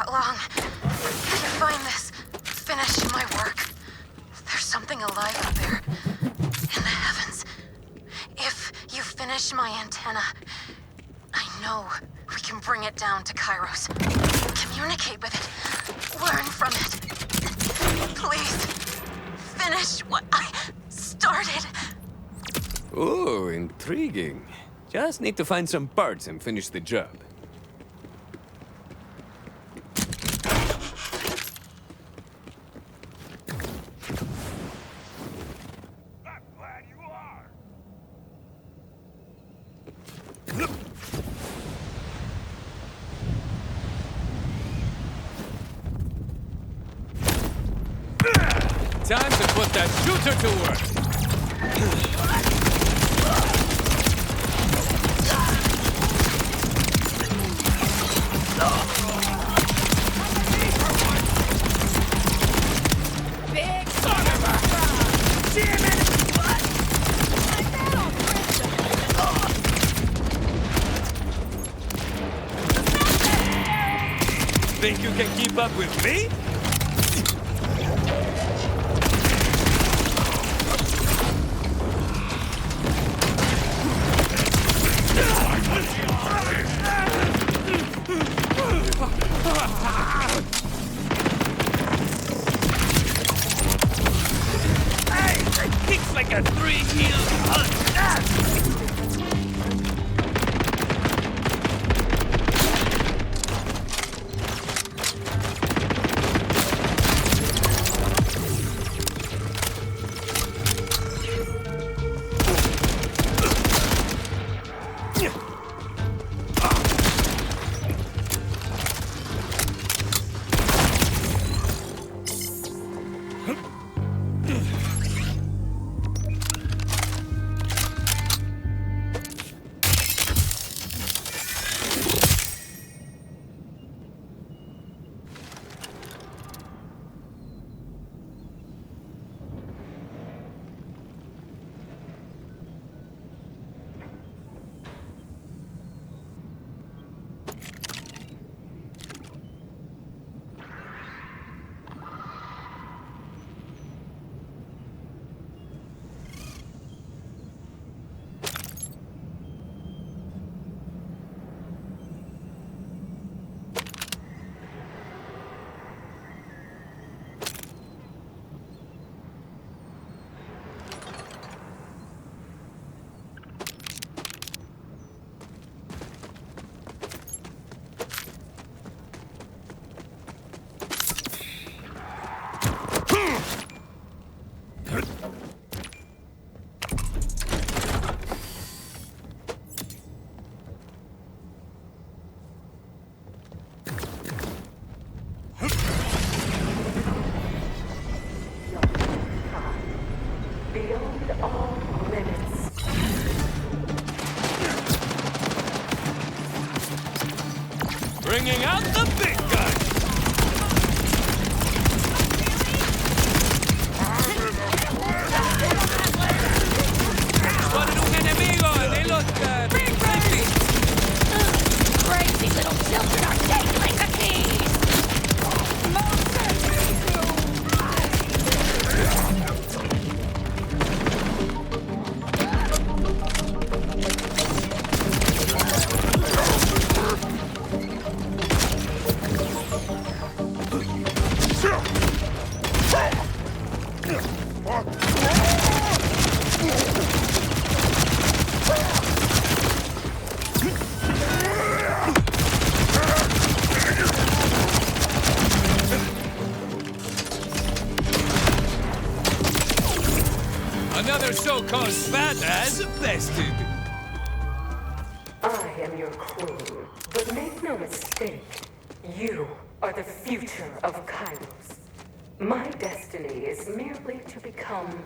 that long. If you find this, finish my work. There's something alive up there. In the heavens. If you finish my antenna, I know we can bring it down to Kairos. Communicate with it. Learn from it. Please, finish what I started. Ooh, intriguing. Just need to find some parts and finish the job. Time to put that shooter to work! Big son of a... Damn it! Think you can keep up with me? Kicks like a three-heeled hunt. Bringing out the big guns! Spotted un enemigo and they look, creepy. Crazy little children are taking like the keys! Another so-called badass bested. I am your queen, but make no mistake, you are the future of Kairos. My destiny is merely to become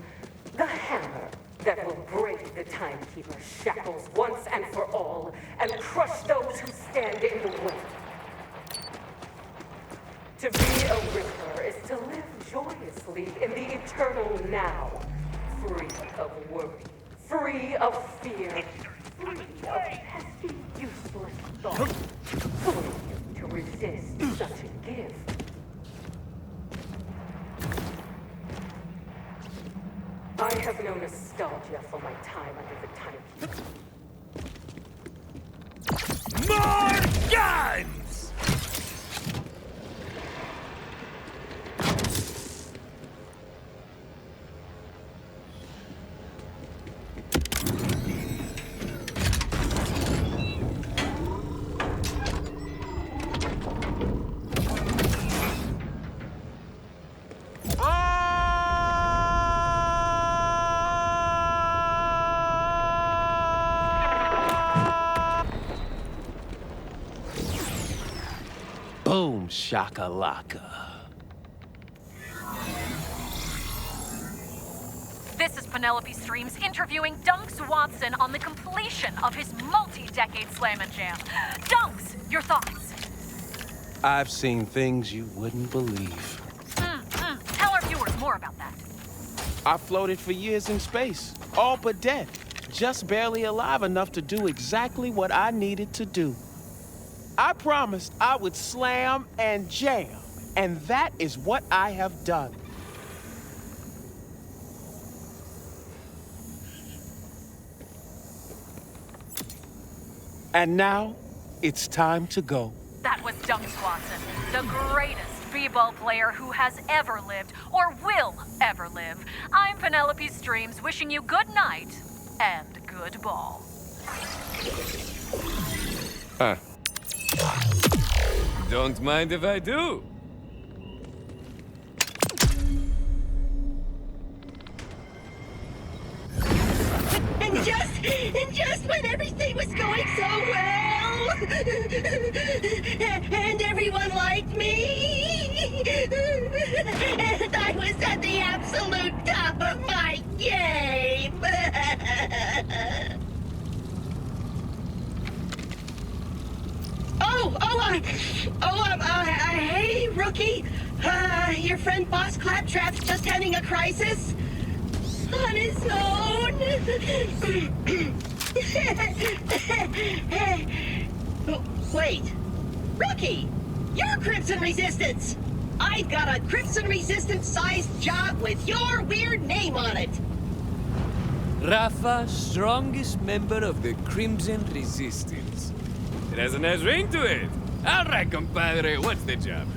the hammer that will break the Timekeeper's shackles once and for all, and crush those who stand in the way. To be a Ripper is to live joyously in the eternal now, free of worry, free of fear, free of pesky, useless thoughts. Who are you to resist such a gift? I have no nostalgia for my time under the Timekeeper. More guns! Boom shakalaka. This is Penelope Streams interviewing Dunks Watson on the completion of his multi-decade slam and jam. Dunks, your thoughts? I've seen things you wouldn't believe. Tell our viewers more about that. I floated for years in space, all but dead. Just barely alive enough to do exactly what I needed to do. I promised I would slam and jam, and that is what I have done. And now, it's time to go. That was Dunks Watson, the greatest b-ball player who has ever lived or will ever live. I'm Penelope Streams, wishing you good night and good ball. Don't mind if I do. And just when everything was going so well, and everyone liked me, and I was at the absolute top of my game. Hey, rookie. Your friend Boss Claptrap's just having a crisis on his own. Wait, rookie, you're Crimson Resistance. I've got a Crimson Resistance-sized job with your weird name on it. Rafa, strongest member of the Crimson Resistance. It has a nice ring to it. All right, compadre, what's the job?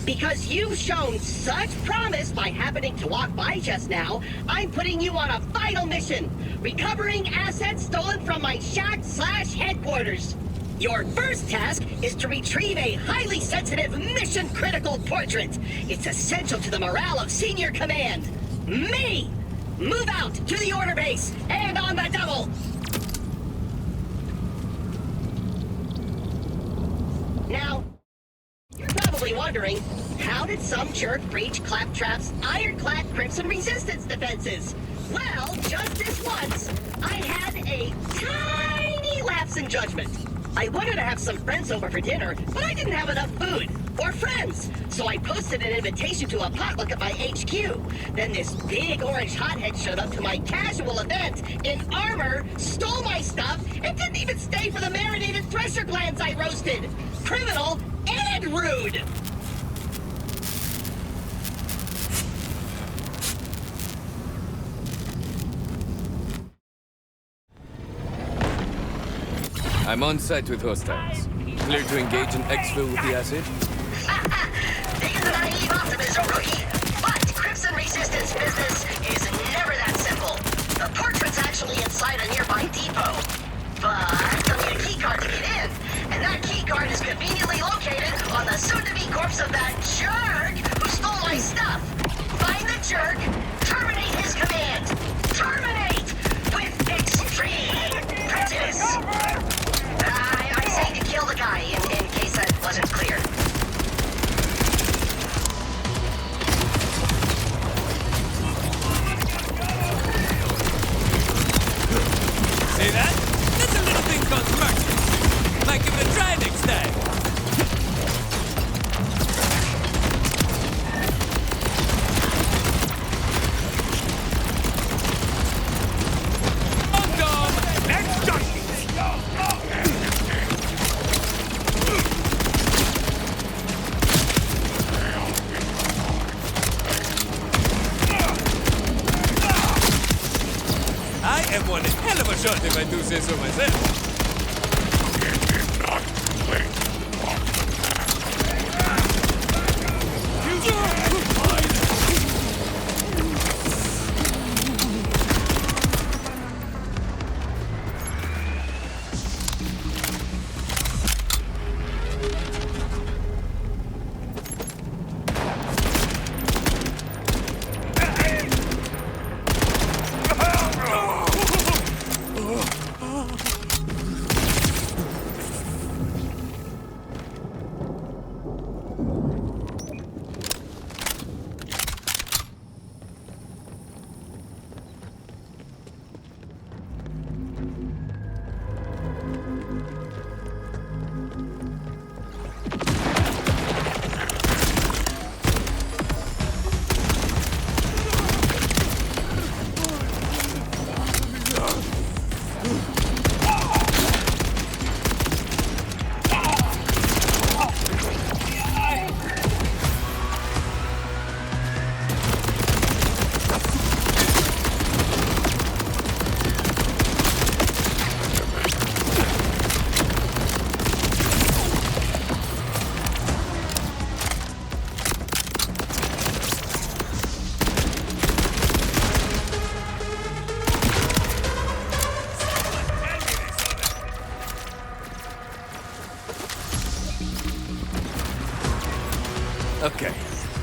Because you've shown such promise by happening to walk by just now, I'm putting you on a vital mission. Recovering assets stolen from my shack/headquarters. Your first task is to retrieve a highly sensitive, mission-critical portrait. It's essential to the morale of Senior Command. Me! Move out to the order base, and on the double! Now, you're probably wondering, how did some jerk breach Claptrap's ironclad Crimson Resistance defenses? Well, just this once, I had a tiny lapse in judgment. I wanted to have some friends over for dinner, but I didn't have enough food or friends, so I posted an invitation to a potluck at my HQ. Then this big orange hothead showed up to my casual event in armor, stole my stuff, and didn't even stay for the marinated thresher glands I roasted. Criminal and rude! I'm on site with hostiles. Clear to engage in exfil with the acid? Take the naive optimism, rookie. But Crimson Resistance business is never that simple. The portrait's actually inside a nearby depot. But you'll need a keycard to get in. And that keycard is conveniently located on the soon-to-be corpse of that jerk who stole my stuff. Find the jerk, terminate his command. Terminate with extreme prejudice. I say to kill the guy, in case that wasn't clear. have one hell of a shot if I do say so myself. Okay,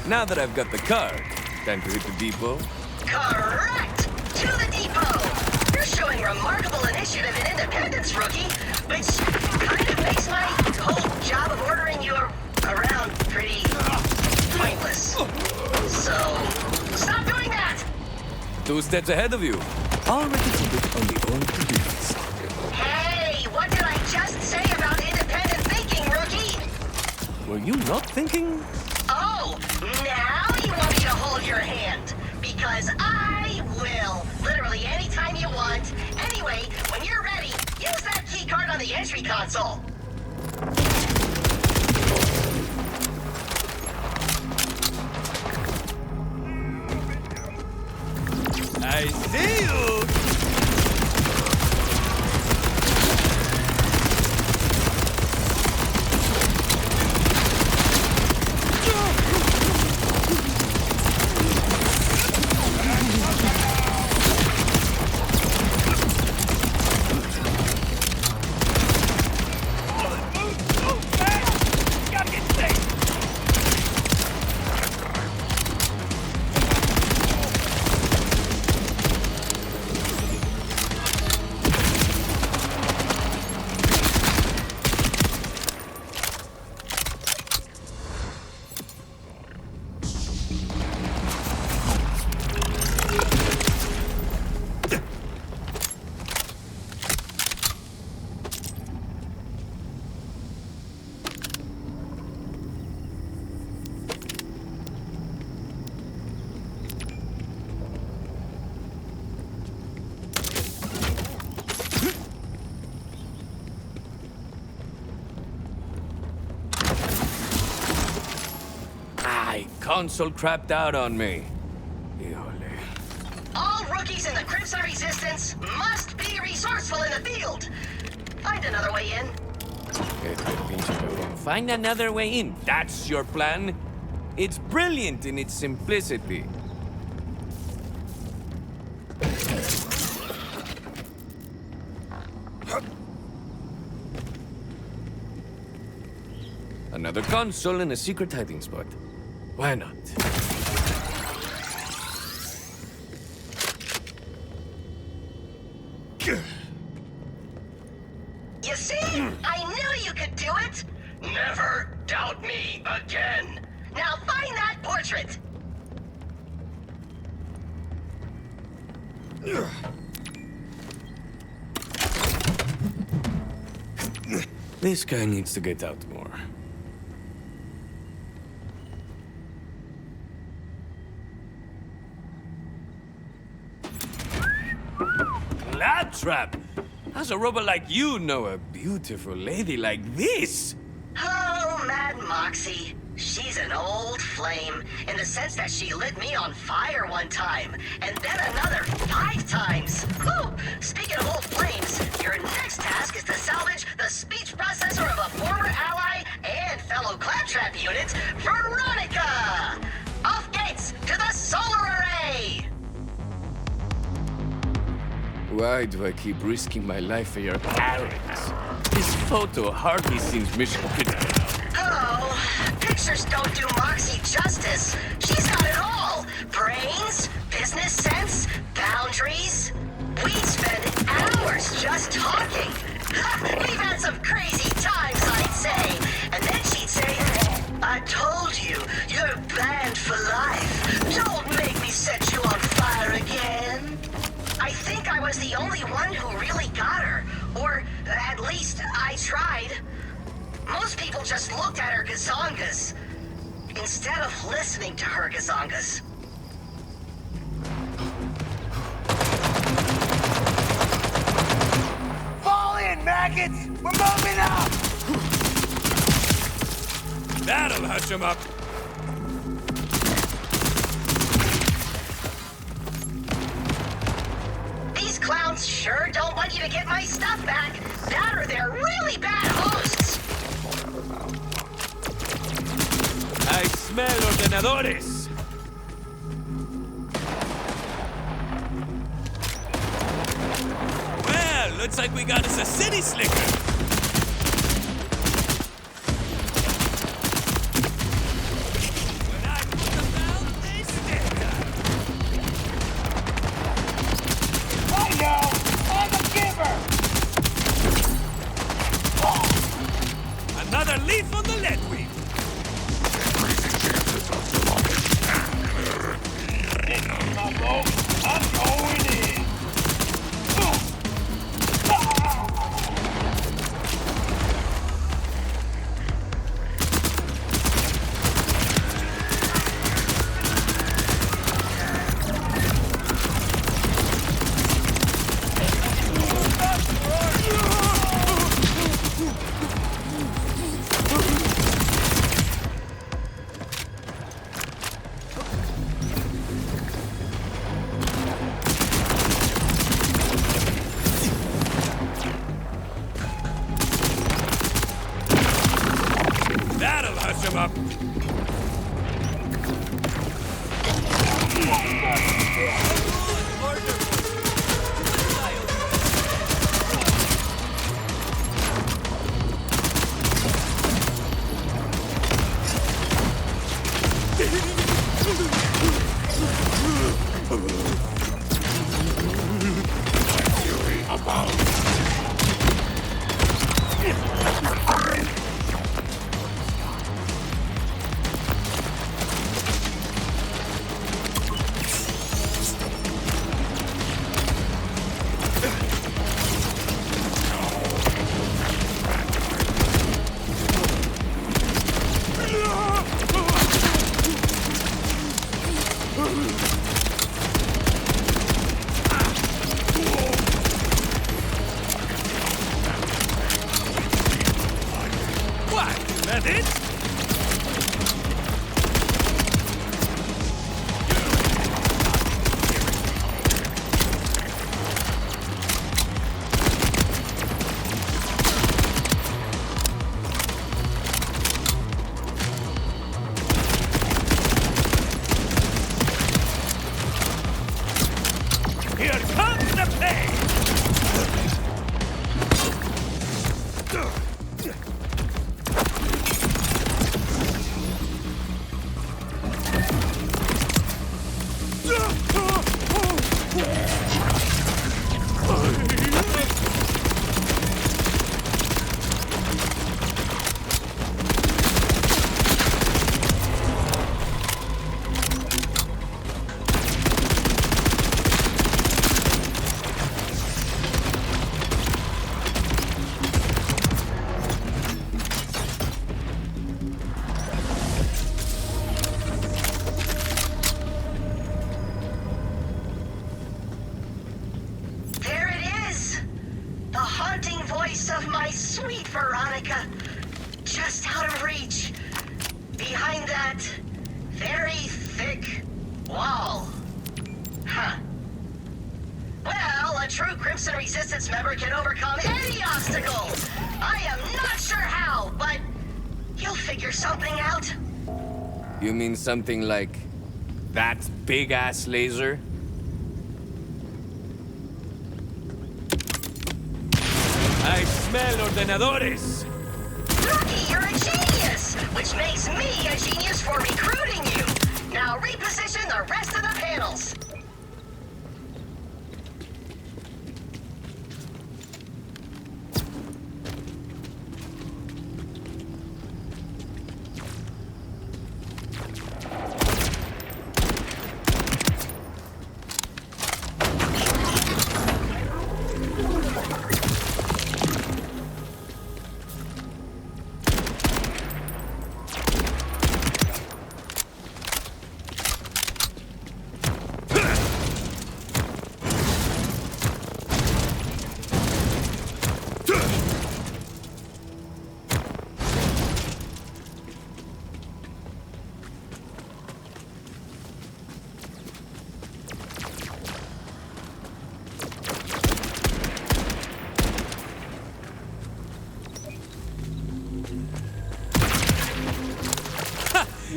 now that I've got the card, time to hit the depot. Correct! To the depot! You're showing remarkable initiative and independence, rookie, which kind of makes my whole job of ordering you around pretty pointless. So, stop doing that! 2 steps ahead of you. Already put on the old to-do-list. Hey, what did I just say about independent thinking, rookie? Were you not thinking? Oh, now you want me to hold your hand. Because I will. Literally anytime you want. Anyway, when you're ready, use that key card on the entry console. I see you! Console crapped out on me. Híjole. All rookies in the Crimson Resistance must be resourceful in the field. Find another way in. Find another way in. That's your plan? It's brilliant in its simplicity. Another console and a secret hiding spot. Why not? You see? I knew you could do it! Never doubt me again. Now find that portrait! This guy needs to get out more. Lab trap! How's a robot like you know a beautiful lady like this? Oh, Mad Moxie. She's an old flame, in the sense that she lit me on fire one time, and then another 5 times. Whew! Why do I keep risking my life for your arrogance? This photo hardly seems mission critical. Oh, pictures don't do Moxie justice. She's got it all. Brains, business sense, boundaries. We spend hours just talking. We've had some crazy times, I'd say. And then she'd say, I told you, you're banned for life. Don't make me set you on fire again. I think I was the only one who really got her. Or at least I tried. Most people just looked at her gazongas instead of listening to her gazongas. Fall in, maggots! We're moving up! That'll hush him up. These clowns sure don't want you to get my stuff back. That or they're really bad hosts. I smell ordenadores. Well, looks like we got us a city slicker. When I put them down, they stay down. I know! I'm a giver! Another leaf on the lead wheel. My boat, I'm going in! That'll hush him up. What? That it? Here comes the pain! There it is! The haunting voice of my sweet Veronica. Just out of reach. Behind that very thick wall. Huh. Well, a true Crimson Resistance member can overcome any obstacle. I am not sure how, but you'll figure something out. You mean something like that big-ass laser? smell ordenadores. Rookie, you're a genius! Which makes me a genius for recruiting you. Now reposition the rest of the panels.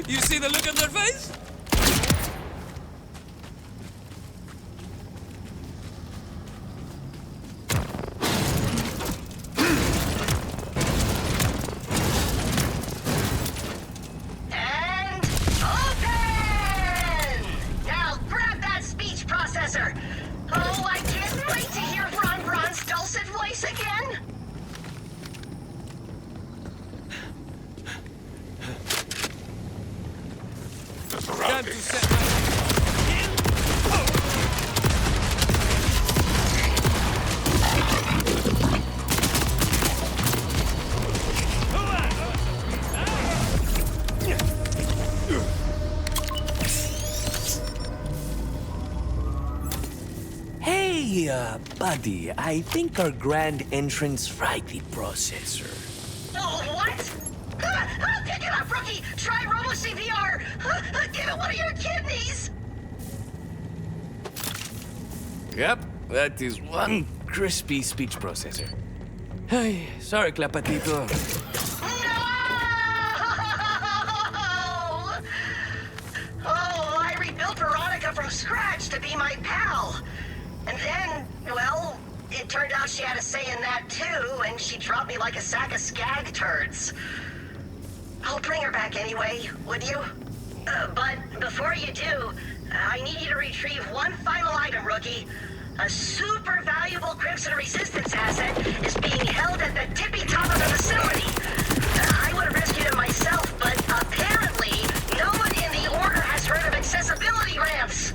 You see the look on their face? And open! Now grab that speech processor. Oh, I can't wait to hear Bron's dulcet voice again. Time to set my... Hey, buddy, I think our grand entrance fried the processor. Oh, what? Pick it up, rookie! Try robo-CPR! Give it one of your kidneys! Yep, that is one crispy speech processor. Ay, sorry, Clapatito. No! Oh, I rebuilt Veronica from scratch to be my pal. And then, well, it turned out she had a say in that too, and she dropped me like a sack of skag turds. I'll bring her back anyway, would you? But before you do, I need you to retrieve one final item, rookie. A super valuable Crimson Resistance asset is being held at the tippy top of the facility. I would have rescued it myself, but apparently no one in the Order has heard of accessibility ramps.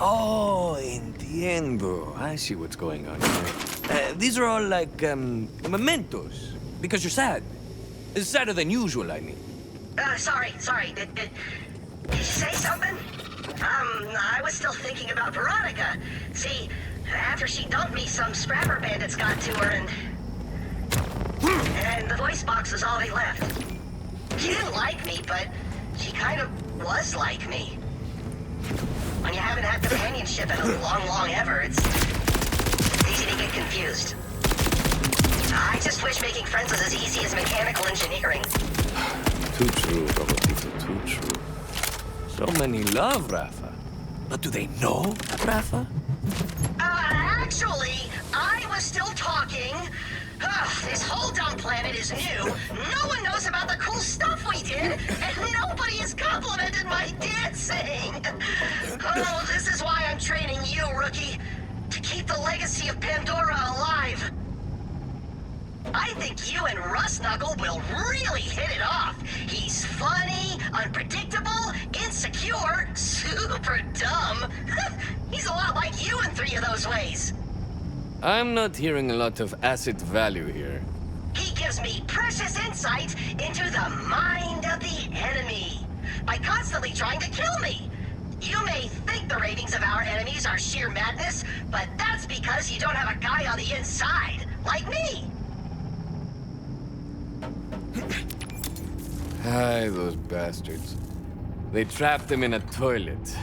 Oh, entiendo. I see what's going on here. These are all like, mementos. Because you're sad. Sadder than usual, I mean. Sorry. Did you say something? I was still thinking about Veronica. See, after she dumped me, some scrapper bandits got to her and the voice box was all they left. She didn't like me, but she kind of was like me. When you haven't had companionship in a long ever, it's easy to get confused. I just wish making friends was as easy as mechanical engineering. Too true, Robertito, too true. So many love Rafa. But do they know Rafa? Actually, I was still talking. This whole dumb planet is new. No one knows about the cool stuff we did, and nobody has complimented my dancing. Oh, this is why I'm training you, rookie, to keep the legacy of Pandora alive. I think you and Rust Knuckle will really hit it off. He's funny, unpredictable, insecure, super dumb. He's a lot like you in 3 of those ways. I'm not hearing a lot of asset value here. He gives me precious insight into the mind of the enemy by constantly trying to kill me. You may think the ratings of our enemies are sheer madness, but that's because you don't have a guy on the inside, like me. Ay, those bastards. They trapped him in a toilet.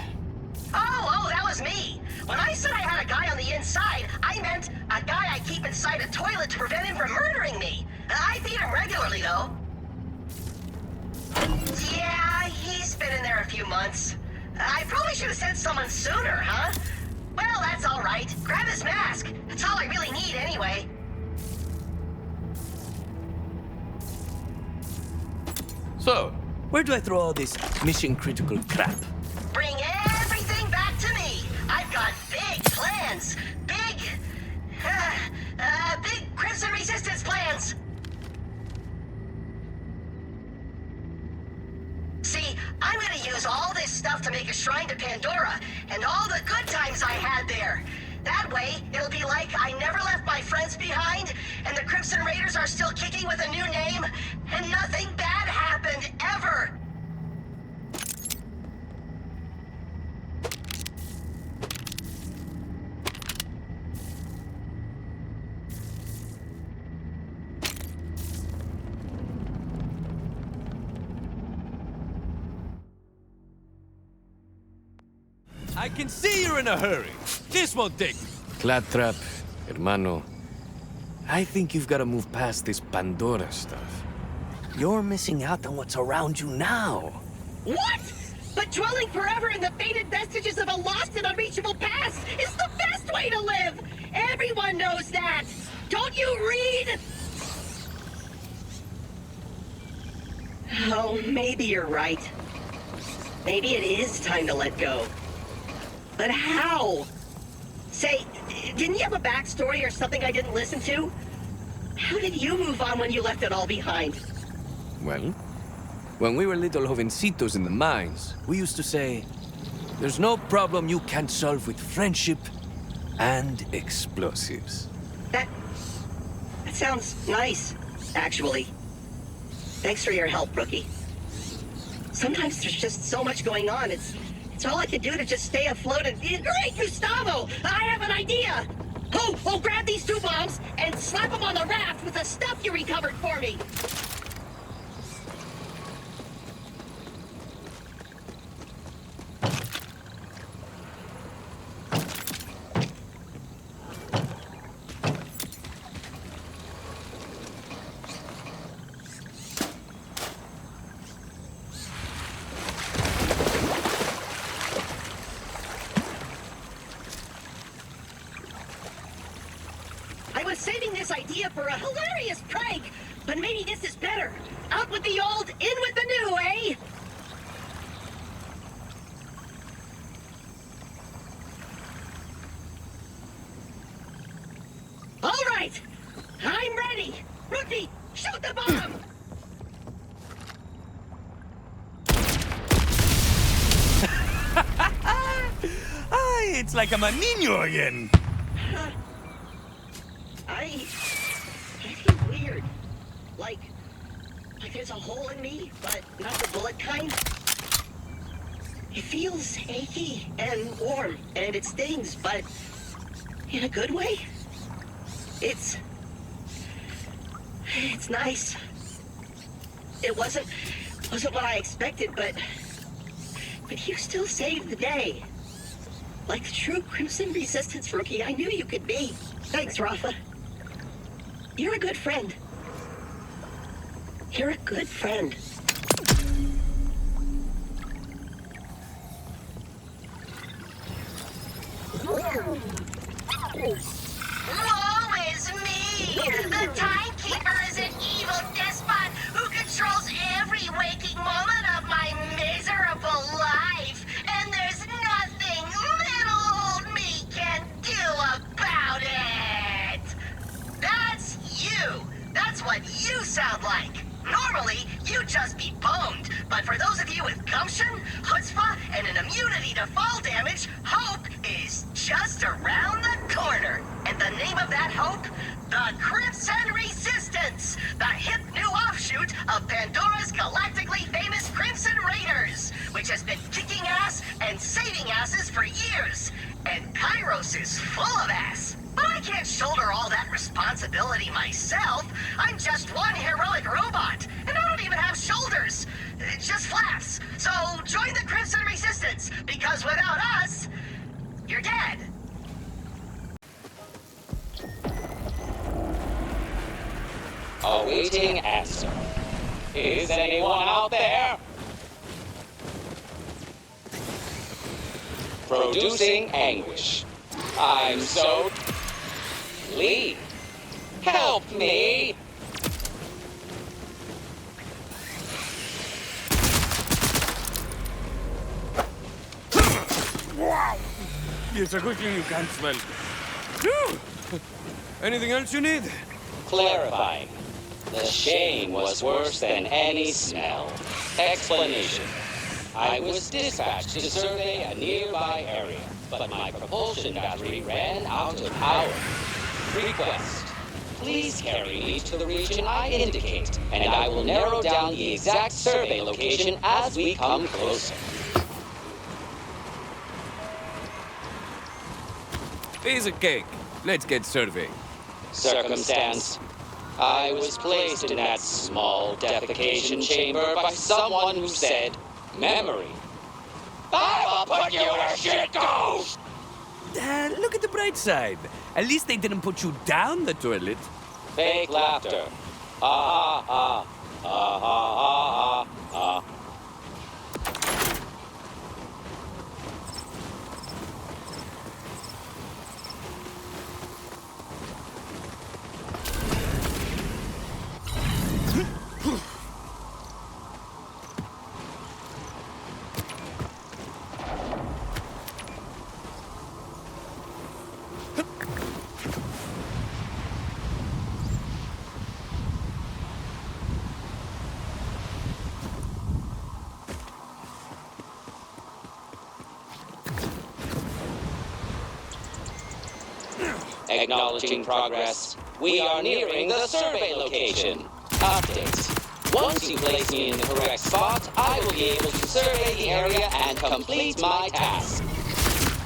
Oh, that was me. When I said I had a guy on the inside, I meant a guy I keep inside a toilet to prevent him from murdering me. I feed him regularly, though. Yeah, he's been in there a few months. I probably should have sent someone sooner, huh? Well, that's all right. Grab his mask. That's all I really need anyway. So, where do I throw all this mission-critical crap? Bring everything back to me. I've got big plans. Big Crimson Resistance plans. See, I'm gonna use all this stuff to make a shrine to Pandora, and all the good times I had there. That way, it'll be like I never left my friends behind, and the Crimson Raiders are still kicking with a new name, and nothing bad happened, ever! I can see you're in a hurry. This won't take me. Claptrap, hermano. I think you've got to move past this Pandora stuff. You're missing out on what's around you now. What? But dwelling forever in the faded vestiges of a lost and unreachable past is the best way to live! Everyone knows that! Don't you read? Oh, maybe you're right. Maybe it is time to let go. But how? Say, didn't you have a backstory or something I didn't listen to? How did you move on when you left it all behind? Well, when we were little jovencitos in the mines, we used to say, there's no problem you can't solve with friendship and explosives. That sounds nice, actually. Thanks for your help, rookie. Sometimes there's just so much going on, it's all I can do to just stay afloat and... Great, Gustavo! I have an idea! Oh, grab these 2 bombs and slap them on the raft with the stuff you recovered for me! Saving this idea for a hilarious prank, but maybe this is better. Out with the old, in with the new, eh? All right, I'm ready. Rookie, shoot the bomb! Ay, it's like I'm a niño again. I feel weird. Like there's a hole in me, but not the bullet kind. It feels achy and warm, and it stings, but in a good way. It's nice. It wasn't what I expected, but you still saved the day. Like the true Crimson Resistance rookie I knew you could be. Thanks, Rafa. You're a good friend. You're a good friend. Woe is me! The Timekeeper is an evil despot who controls every waking moment of my miserable life. And there's nothing little old plasma and an immunity to fall damage, hope is just around the corner. And the name of that hope? The Crimson Resistance, the hip new offshoot of Pandora's galactically famous Crimson Raiders, which has been kicking ass and saving asses for years. And Kairos is full of ass. But I can't shoulder all that responsibility myself. I'm just one heroic robot, and I don't even have shoulders. Just flaps. So join the Crimson Resistance, because without us, you're dead. Awaiting answer. Is anyone out there? Producing anguish. I'm so... Lead. Help me! Wow! It's a good thing you can't smell. Phew. Anything else you need? Clarifying. The shame was worse than any smell. Explanation. I was dispatched to survey a nearby area, but my propulsion battery ran out of power. Request. Please carry me to the region I indicate, and I will narrow down the exact survey location as we come closer. Piece of cake. Let's get surveying. Circumstance. I was placed in that small defecation chamber by someone who said, memory. I will put you where shit goes! Look at the bright side. At least they didn't put you down the toilet. Fake laughter. Ah, ah, ah, ah, ah, ah, ah. Acknowledging progress. We are nearing the survey location. Update. Once you place me in the correct spot, I will be able to survey the area and complete my task.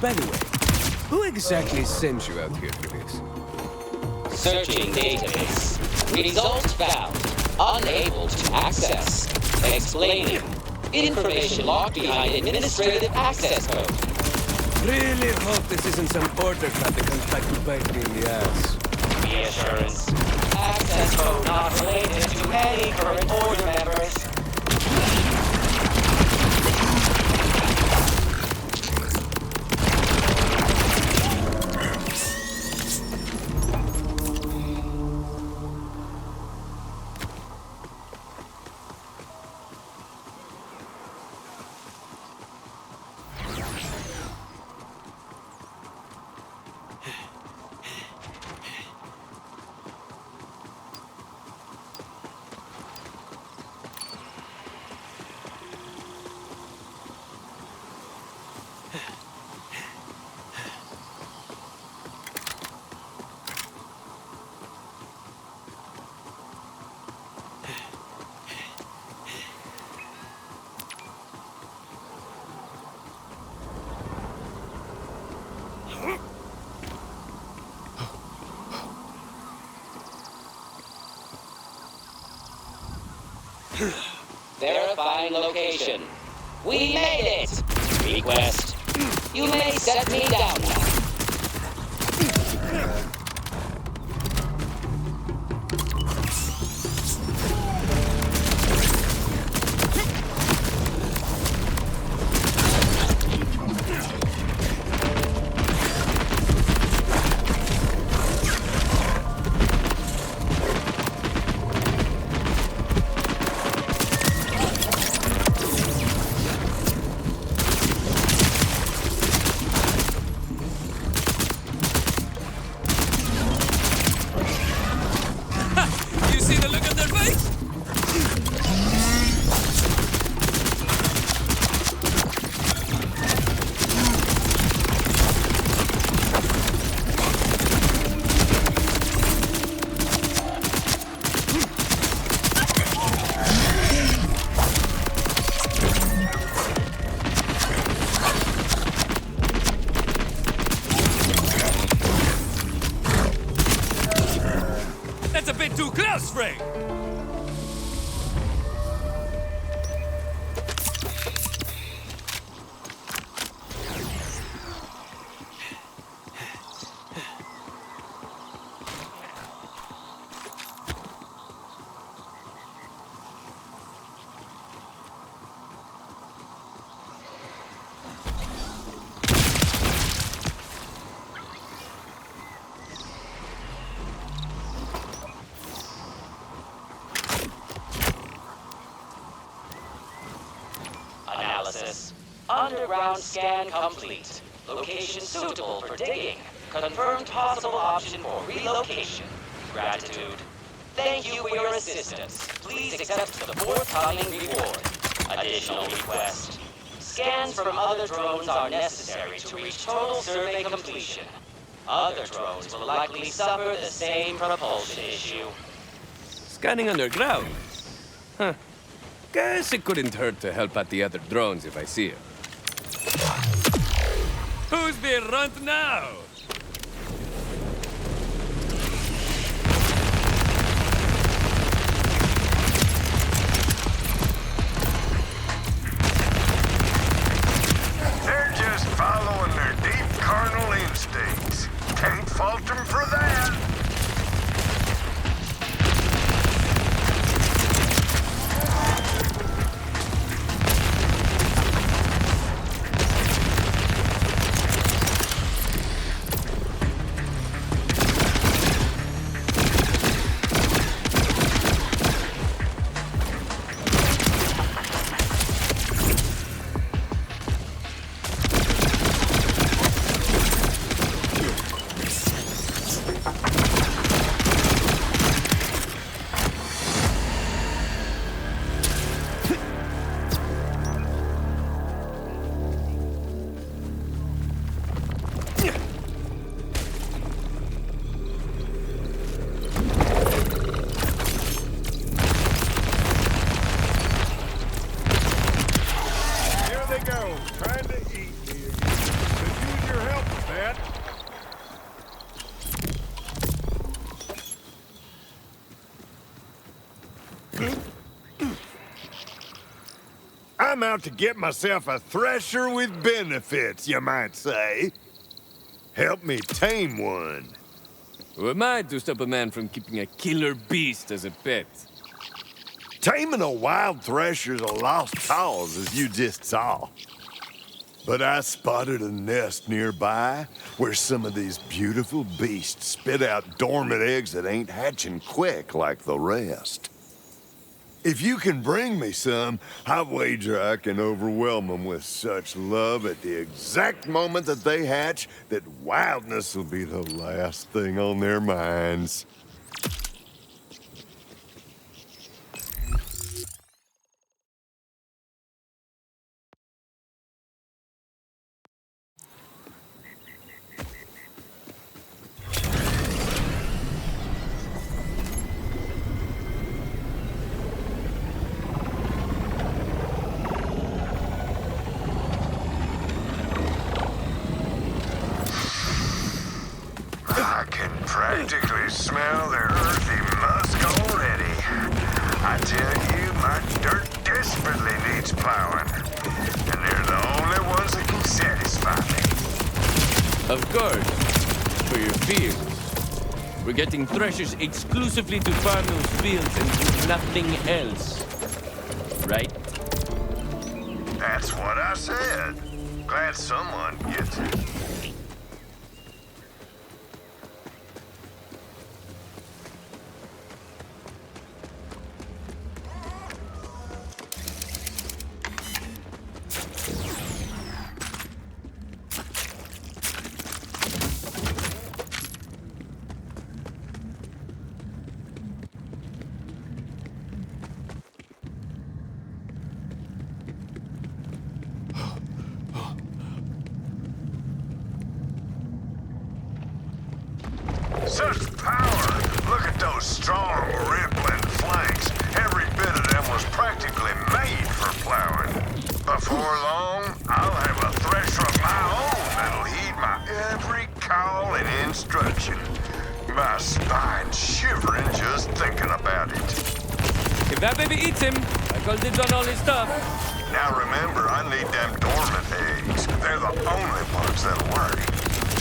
By the way, who exactly sent you out here for this? Searching database. Result found. Unable to access. Explaining. Information locked behind administrative access code. Really hope this isn't some border crap that comes back to bite me in the ass. Reassurance. Access code not related to any current order members. Verifying location. We made it! Request. You may set me down now. too close, Frank! Analysis. Underground scan complete. Location suitable for digging. Confirmed possible option for relocation. Gratitude. Thank you for your assistance. Please accept the forthcoming reward. Additional request. Scans from other drones are necessary to reach total survey completion. Other drones will likely suffer the same propulsion issue. Scanning underground? Huh. Guess it couldn't hurt to help out the other drones if I see it. Who's the runt now? They're just following their deep carnal instincts. Can't fault them for that. I'm out to get myself a thresher with benefits, you might say. Help me tame one. Who am I to stop a man from keeping a killer beast as a pet? Taming a wild thresher's a lost cause, as you just saw. But I spotted a nest nearby where some of these beautiful beasts spit out dormant eggs that ain't hatching quick like the rest. If you can bring me some, I wager I can overwhelm them with such love at the exact moment that they hatch that wildness will be the last thing on their minds. I can practically smell the earthy musk already. I tell you, my dirt desperately needs plowing. And they're the only ones that can satisfy me. Of course. For your fields. We're getting threshers exclusively to farm those fields and do nothing else. Right? That's what I said. Glad someone gets it. Such power! Look at those strong, rippling flanks. Every bit of them was practically made for plowing. Before long, I'll have a thresher of my own that'll heed my every call and instruction. my spine shivering just thinking about it. If that baby eats him, I call dibs on all his stuff. Now remember, I need them dormant eggs. They're the only ones that'll work.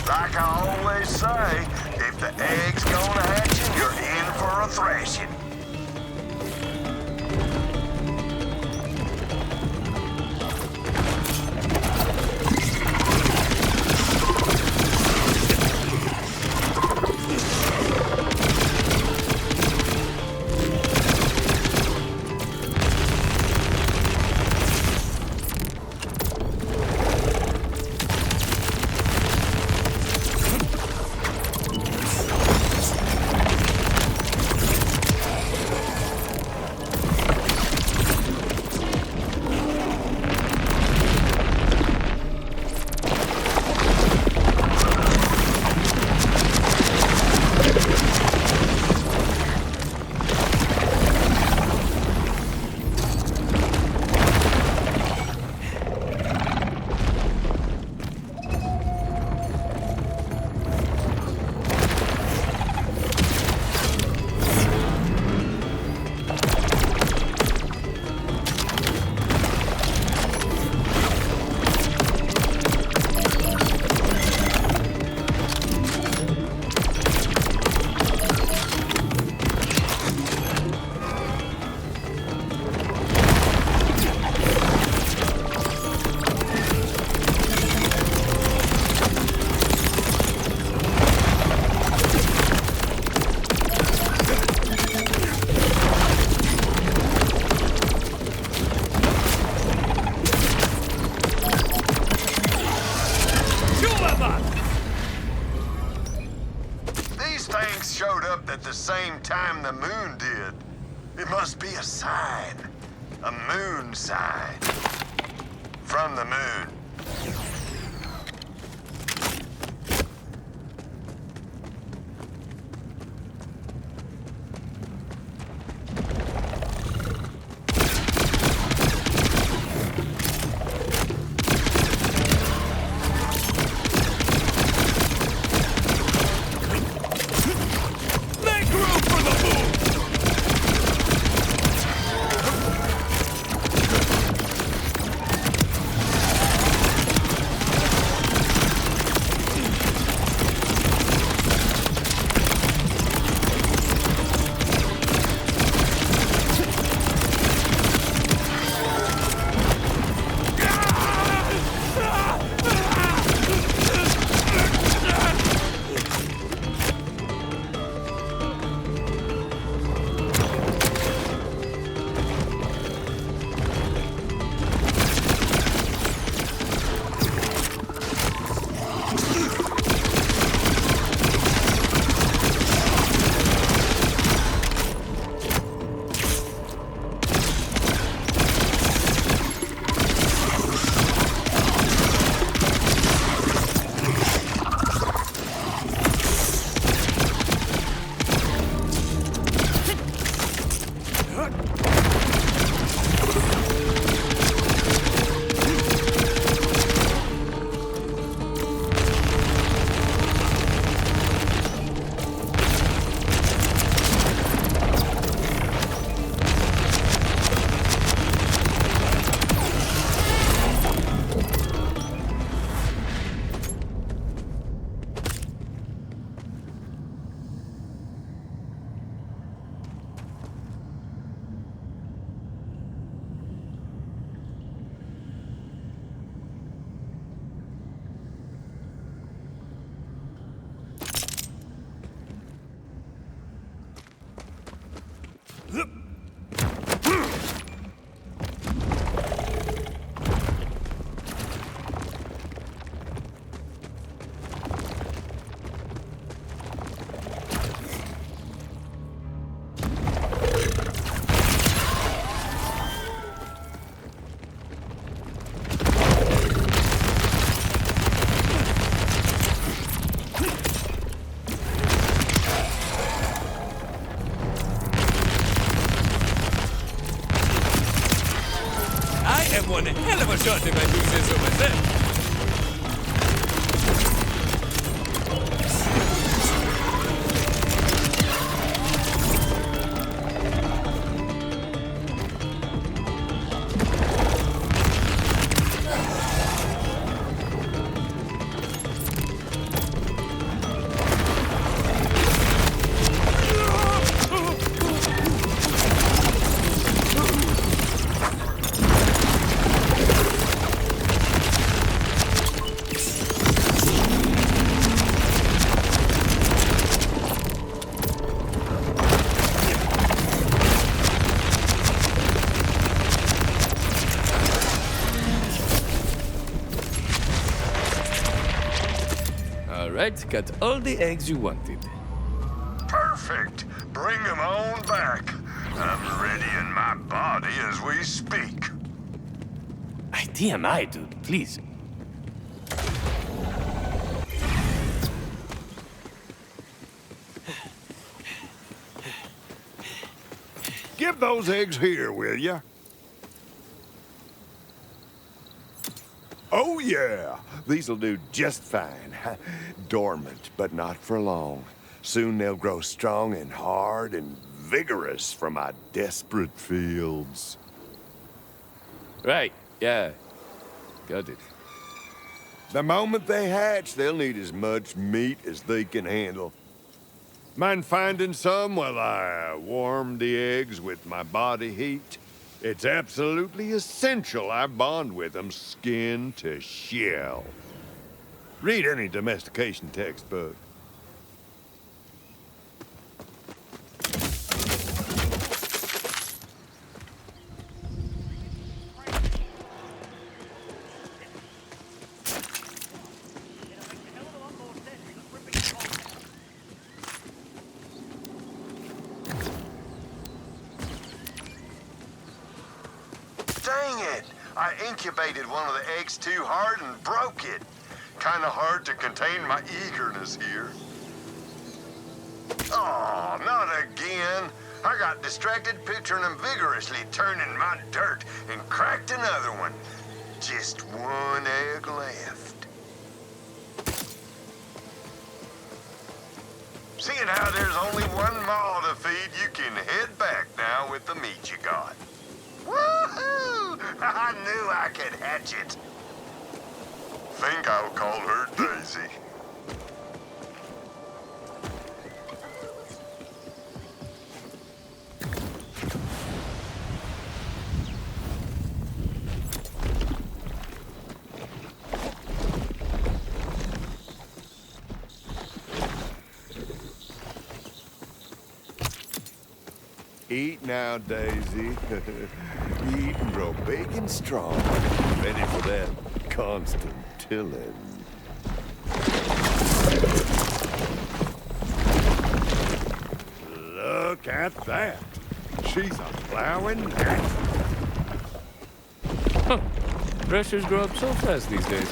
Like I always say, if the egg's gonna hatch, you're in for a thrashing. Showed up at the same time the moon did. It must be a sign. A moon sign. From the moon. One hell of a shot if I do say so myself. All right, got all the eggs you wanted. Perfect. Bring them on back. I'm readying my body as we speak. TMI, dude, please. Give those eggs here, will ya? Oh, yeah. These'll do just fine. Dormant, but not for long. Soon they'll grow strong and hard and vigorous for my desperate fields. Right, yeah. Got it. The moment they hatch, they'll need as much meat as they can handle. Mind finding some while I warm the eggs with my body heat? It's absolutely essential I bond with them skin to shell. Read any domestication textbook. Dang it! I incubated one of the eggs too hard and broke it. Kinda hard to contain my eagerness here. Oh, not again. I got distracted picturing them vigorously turning my dirt and cracked another one. Just one egg left. Seeing how there's only one maw to feed, you can head back now with the meat you got. Woohoo! I knew I could hatch it. Think I'll call her Daisy. Eat now, Daisy. Eat and grow big and strong. Ready for that constant tilling. Look at that. She's a plowing natural. Huh. Threshers grow up so fast these days.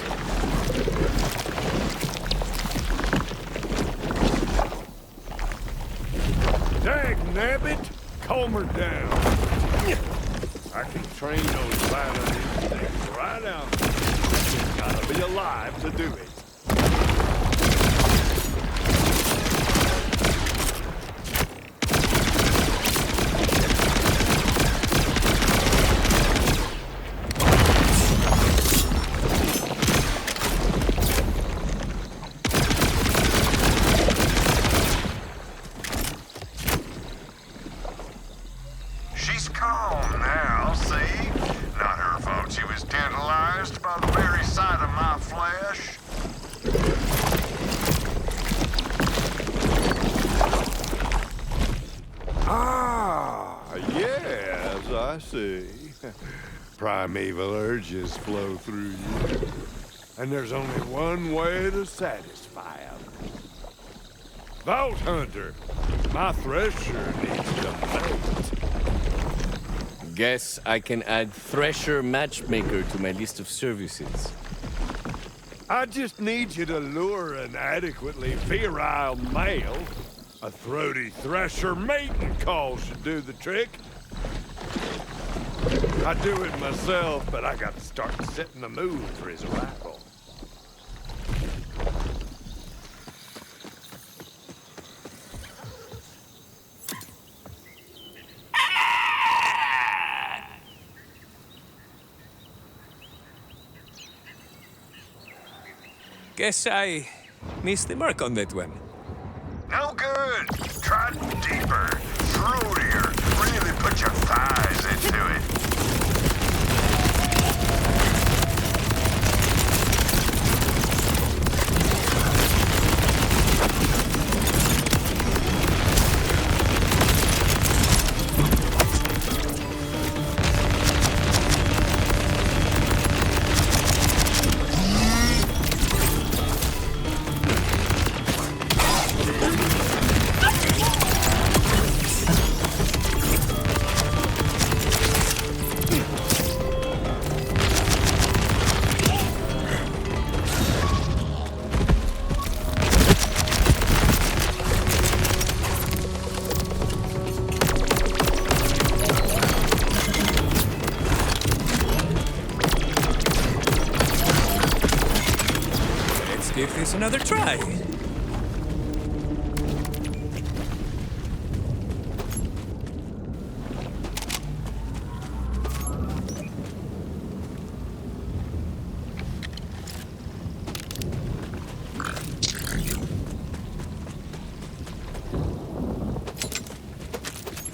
Dagnabbit! Calm her down. I can train those violent instincts right out. You've gotta be alive to do it. She's calm now, see? Not her fault she was tantalized by the very sight of my flesh. Ah, yes, I see. Primeval urges flow through you. And there's only one way to satisfy them. Vault Hunter, my thresher needs to mate. Guess I can add Thresher Matchmaker to my list of services. I just need you to lure an adequately virile male. A throaty thresher mating call should do the trick. I do it myself, but I got to start setting the mood for his arrival. Guess I missed the mark on that one. No good. Try deeper, throatier. Really put your thighs into it. give this another try.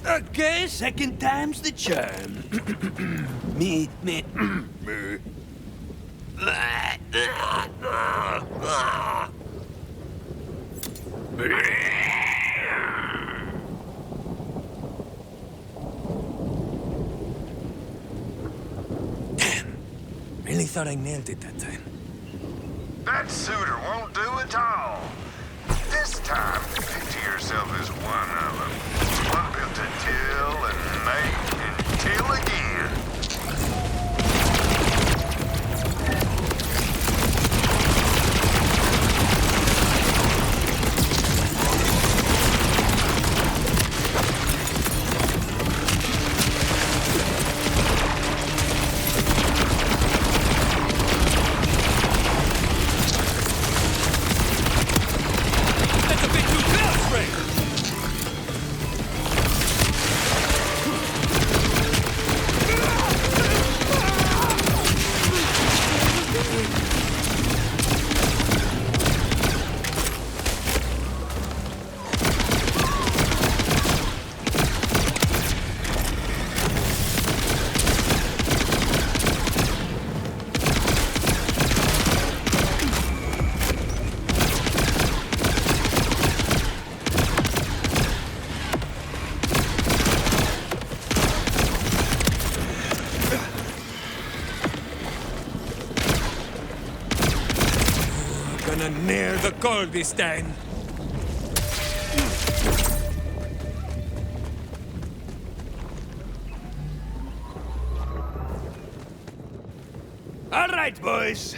Okay, second time's the charm. me. Damn. Really thought I nailed it that time. That suitor won't do at all. This time, picture yourself as one of them. One built to till and make and till again. That's a bit too close, Frank! Gonna nail the goal this time. All right, boys.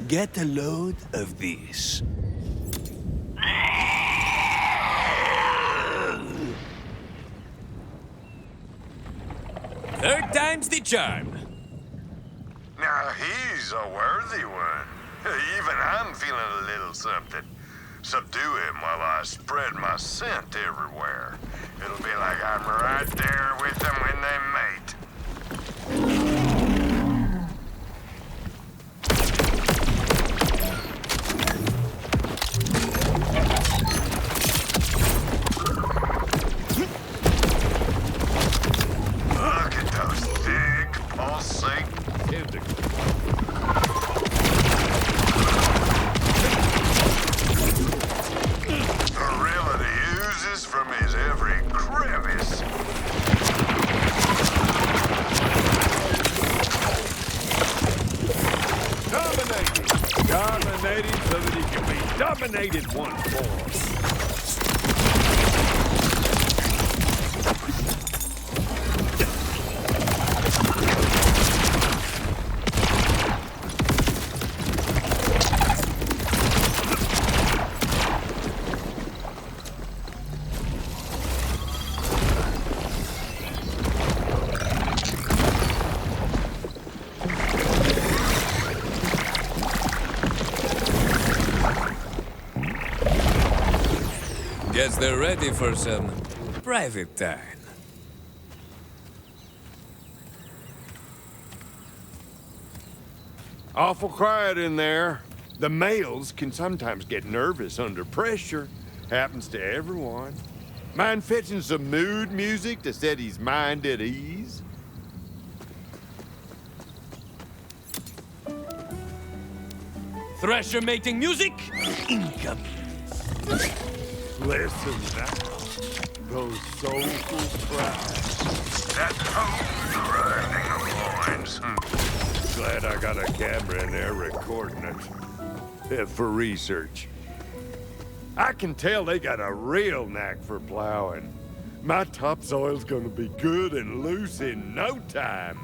Get a load of this. Third time's the charm. Now he's a worthy one. Even I'm feeling a little something. Subdue him while I spread my scent everywhere. It'll be like I'm right there with them when they mate. Look at those thick, pulsing tentacles. Virility oozes from his every crevice. Dominated so that he can be dominated once more. Guess they're ready for some private time. Awful quiet in there. The males can sometimes get nervous under pressure. Happens to everyone. Mind fetching some mood music to set his mind at ease? Thresher mating music? Incoming. Listen now. Those soulful cries. That home's grinding of loins. Glad I got a camera in there recording it. For research. I can tell they got a real knack for plowing. My topsoil's gonna be good and loose in no time.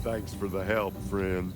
Thanks for the help, friend.